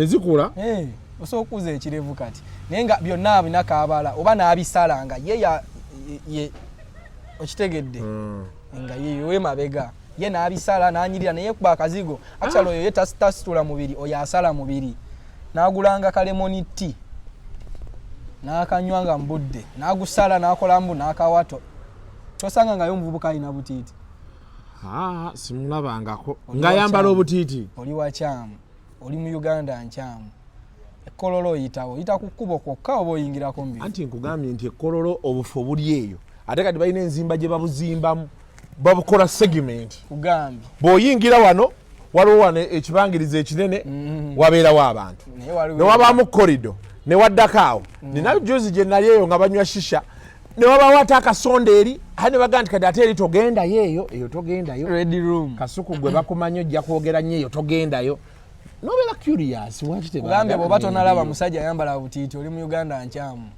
zikula osobola okuza ekirevu kati naye nga byonna abinakaabala oba n'abisala nga ye okitegedde nga yewe mabega ye n'abisala n'anyirira naye kuba akazigo actually oyo ye tasitula mubiri oyo asala mubiri n'agulanga kalemoni tea n'akanywanga mbudde n'agusala n'akolambu n'akawato tosanga ngayo omuvubuka alina butiiti simulabangako ng'ayambala obutiiti oli wakyamu oli mu Uganda nkyamu ekkololo oyita ku kkubo kwokka oba oyingirako mbiri anti nkugambye nti ekkololo obufu obuli eyo ate kati balina enzimba gye babuzimbamu babukola segment kugambye bw'oyingira wano waliwo wano ekibangirizo ekinene wabeerawo abantu ne wabaamu korido ne waddako awo ninayo juzi gye nali eyo nga banywa shisha ne wabawo ate akasonda eri ate ne bagamba nti kati ate eri togendayo eyo togendayo red room kasuku gwe bakumanyi ojja kwogera nnyo eyo togendayo nobeera curious waki tebagambye bw'oba tonalaba musajja ayambala butiiti oli mu Uganda nkyamu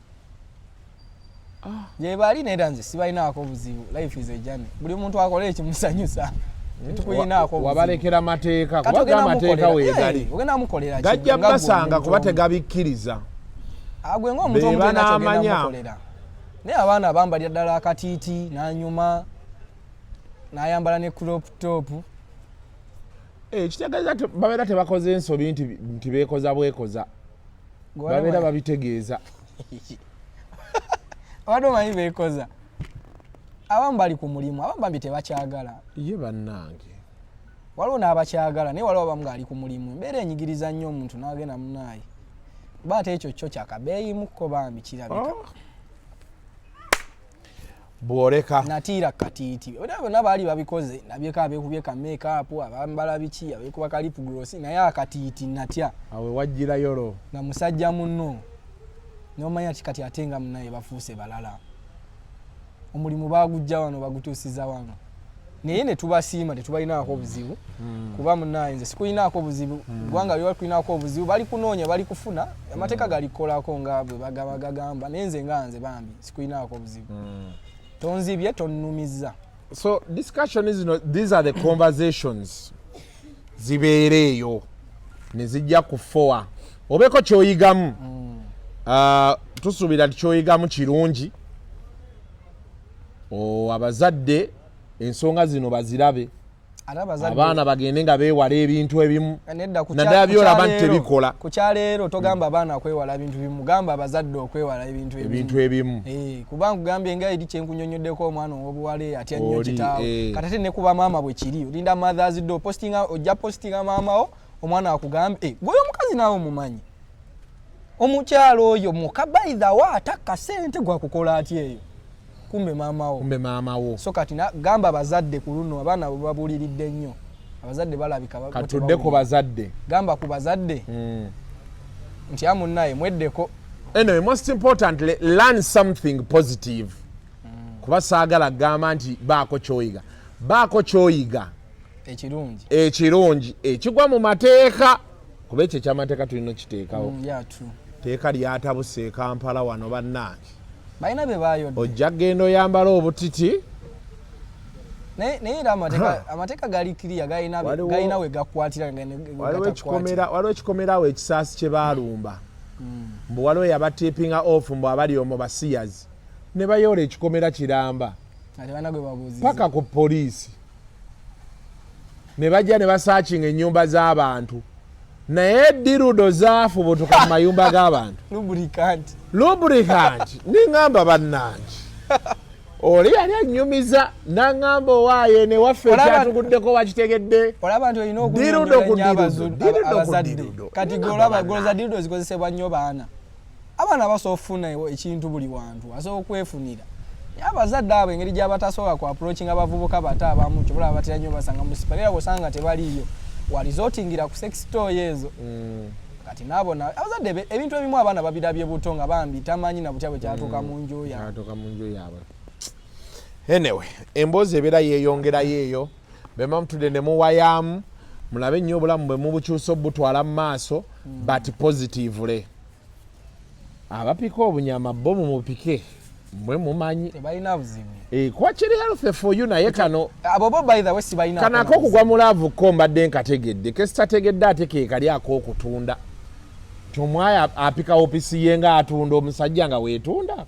gye baali neera nze sibalinaako buzibu life is a journey buli muntu akola ekimusanyusa tetukuyinaako wabalekera amateeka kubaga amateeka weegali ogenda mukolera gajja basanga kuba tegabikkiriza agwe ng'omuntu omutenda kyogenda mukolera naye abaana bambalya ddala akatiiti n'anyuma n'ayambala ne crop top kitegeeza babeera tebakoze ensobi nti beekoza bwekoza babeera babitegeeza abadde omanyi beekoza abamu bali ku mulimu abamu bambi tebakyagala ye bannange waliwo n'abakyagala naye waliwo abamu ng'ali ku mulimu embeera enyigiriza nnyo omuntu n'agenda munaayi kuba ate ekyo kyo kyakabeeyimukko bambi kirabika bw'oleka natiira katiiti bonna baali babikoze nabyeko abeekubye ka make-up abambala biki abeekuba ka lip gloss naye akatiiti natya awe wajjira yolo nga musajja munno n'omanya ti kati ate nga munnaye bafuuse balala omulimu baagujja wano bagutuusiza wano naye ne tubasiima tetubalinaako obuzibu kuba munnaye nze sikulinaako buzibu kubanga bwe bakulinaako obuzibu bali kunoonya bali kufuna amateeka galikukolako nga bwe bagamba naye nze nga nze bambi sikulinaako obuzibu tonzibye tonnumiza so discussion is these are the conversations zibeereeyo ne zijja kufowa obeeko kyoyigamu tusuubira ti kyoyigamu kirungi abazadde ensonga zino bazirabe abaana bagende nga beewala ebintu ebimu naddala byolaba nti tebikola ku kyaleero togamba abaana okwewala ebintu bimu gamba abazadde okwewala ebintu ebimu kubanga kugambye nga eri kyenkunyonyoddeko omwana owobuwale atya nnyo kitaawe kati ate ne kuba maama bwe kiri olinda mothers day ojja postinga maamawo omwana akugambye gweyo omukazi naawe omumanyi omukyalo oyo mukabaithawa ataka ssente gwakukola atya eyo kumbe maamawo so kati gamba abazadde ku luno abaana babuliridde nnyo abazadde balabika katudde ku bazadde gamba ku bazadde nti amunnaye mweddeko. Anyway, most importantly, learn something positive. Kuba saagala gamba nti baako kyoyiga. Baako kyoyiga. Ekirungi. Ekigwa mu mateeka. Kuba ekyo ekyamateeka tulina kiteekawo. Teeka lyatabuse Kampala wano bannange. Balina be baayodde. Ojja genda oyambala obutiti. Naye era amateeka gali kiriya galina we gakwatira. Waliwo ekikomerawo ekisaasi kye baalumba. Mbu waliwo yabatipinga off mbu abali omwo basiyazi. Ne bayoola ekikomera kiramba. Paka ku poliisi. Ne bajja ne basaakinga ennyumba z'abantu. Naye dirudo zaafubutuka mu mayumba g'abantu. Lubricant. Ningamba bannange. Oli yali annyumiza n'angamba owaaye ne waffe kyatuguddeko wakitegedde. Olaba nti olina okunyonyola abazadde. Kati goloza dirudo zikozesebwa nnyo baana. Abaana basobola okufuna ekintu buli wantu asobola okwefunira. Abazadde abo engeri gy'abatasobola ku approaching abavubuka bato abamu kyobula batera nnyo basanga mu siparera bosanga tebaliyo. Walizotingira ku sex toy ezo. Kati nabona abazadde ebintu ebimu abaana babirabye buto nga bambi tamanyi na butya bwe kyatuuka mu nju yaabwe. Anyway, emboozi ebeera yeeyongerayo eyo bema mutudde ne muwayamu mulabe nnyo obulamu bwe mubukyusa obutwala mu maaso but positively. Abapika obunyama bo mumupike mwe mumanyi tebalina buzibu. Kuba kiri healthy for you naye kano abo bo by the way sibalina kanako okugwa mu laavu ko mbadde nkategedde kesitategedde ate ke kali ak'okutunda kyomwaya apika opisi ye nga atunda omusajja nga weetunda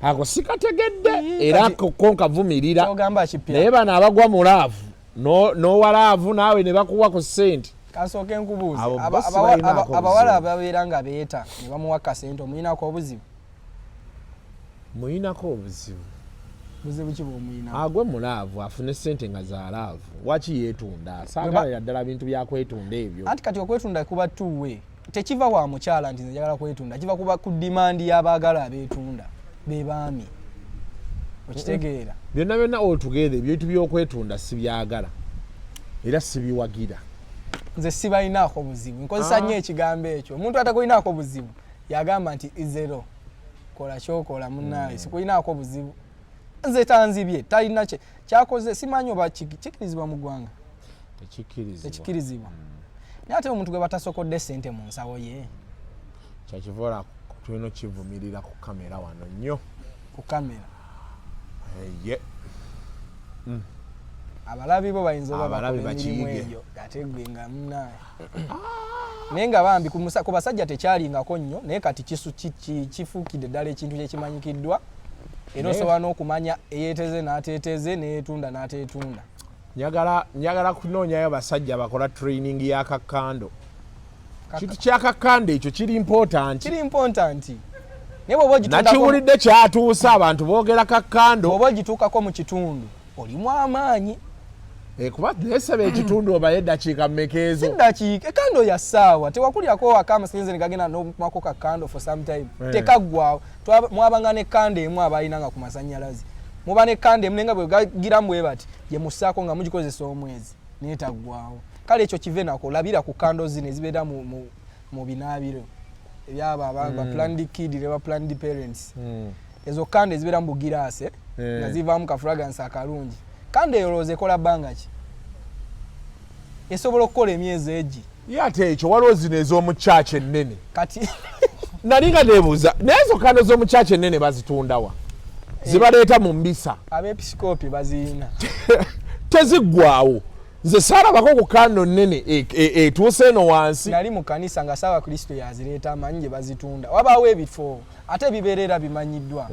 ako sikategedde era konka vumirira naye bano abagwa mu laavu n'owalaavu naawe ne bakuwa ku ssente. Kasooke nkubuuze abawala ababeera nga beeta ne bamuwa kasente omuyinako obuzibu? Muyinako obuzibu. Buzibu ki bw'omuyinako? Agwe mulaavu afune ssente nga za laavu waki yeetunda saagalira ddala bintu byakwetunda ebyo. Anti kati okwetunda kuba tuwe tekiva wa mukyala nti nze njagala kwetunda kiva kuba ku dimandi y'abaagala abeetunda be baami. Okitegeera? Byonna altogether ebintu by'okwetunda sibyagala era sibiwagira. Nze sibalinaako buzibu nkozesa nnyo ekigambo ekyo. Omuntu atakulinaako buzibu yagamba nti zero kola kyokola munnaye sikulinaako buzibu. Nze tanzibye talina kyakoze simanyi oba kikirizibwa mu ggwanga. Tekikirizibwa. Naye ate omuntu gwe batasokodde ssente mu nsawo ye kyakivoola tulina kivumirira ku kamera wano nnyo. Ku kamera abalabi bo bayinza oba bakola emirimu egyo ate gwe nga munnaye. Naye nga bambi ku basajja tekyalingako nnyo naye kati kifuukidde ddala ekintu kyekimanyikiddwa era osobola n'okumanya eyeeteze n'ateeteze n'eyeetunda n'ateetunda. Njagala kunoonyayo basajja bakola training y'akakando. Kintu ky'akakando ekyo kiri important. Naye bw'oba ogituukako nakiwulidde kyatuusa abantu boogera kakando. Bw'oba ogituukako mu kitundu olimu amaanyi. Kuba nesaba ekitundu obaye eddakiika mmeka ezo? Si ddakiika, ekando ya ssaawa. Tewakulyako waka amasinze ne gagenda n'okumako kakando for some time. Tekaggwawo. Mwabanga n'ekando emu abalina nga ku masannyalaze. Muba n'ekando emu nenga bwe gagiramu bwe bati gye mussaako nga mugikozesa omwezi n'etaggwawo. Kale ekyo kive nako labira ku kando zino ezibeera mu binaabiro ebyabo ba planned kid ne ba planned parents. Ezo kando ezibeera mu bugiraase nga zivaamu ka fragrance akalungi. Kando eyolooza ekola bbanga ki? Esobola okukola emyezi egi. Ye ate ekyo waliwo zino ez'omukyaki ennene. Kati nali nga neebuuza naye ezo kando z'omukyaki ennene bazitunda wa? Zibaleeta mu mbisa. Abeepisikoopi baziyina. Teziggwawo. Nze saalabako ku kando nnene etuuse eno wansi. Nali mu kanisa nga Ssaaba Kristo yazireeta amanyi gye bazitunda. Wabaawo ebifo ate bibeerera bimanyiddwa.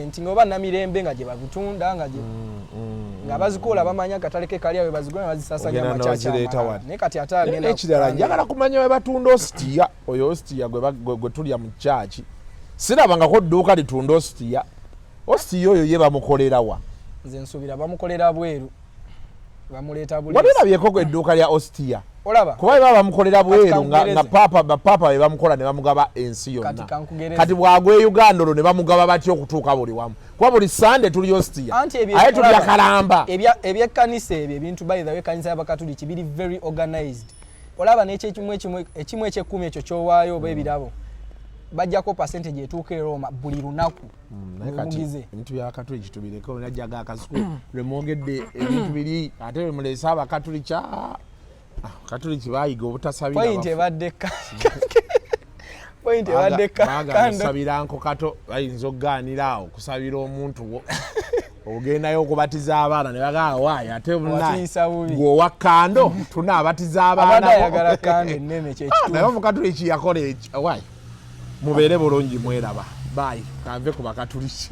Nti ng'oba Namirembe nga gye babitunda nga bazikola bamanya akatale ke kali awe bazigula bazisasanya amakyakya. Naye kati ate agenda ekirala njagala kumanya we batunda ositiya. Oyo ositiya gwe tulya mu kyaki. Sirabangako dduuka litunda ositiya. Ositiya oyo ye bamukolera wa? Nze nsuubira bamukolera bweru. Bamuleeta buli. Walirabyeko edduuka lya ositiya. Olaba. Kuba baba bamukolera bweru nga papa be bamukola ne bamugaba ensi yonna. Kati bwagwe Uganda olwo ne bamugaba batyo okutuuka buli wamu. Kuba buli Sande tuli ositiya. Aye tulya kalamba. Ebyekkanisa ebyo ebintu by the way kanisa y'Abakatuliki biri very organized. olaba ekimu eky'ekkumi ekyo kyowaayo oba ebirabo bajjako percentage etuuka e Roma buli lunaku omugize ebintu bya katuliki tubireko najjaga akasuku lwemwogedde ebintu biri ate lwe muleese abakatuliki katuliki bayiga obutasabira point ebadde kusabira nko kato bayinza okugaanira awo kusabira omuntu ogendayo okubatiza abaana ne bagamba waayi ate gweowa kando tunaabatiza abaana naye omukatuliki yakola ekyo waayi mubeere bulungi mweraba bayi kanve ku bakatuliki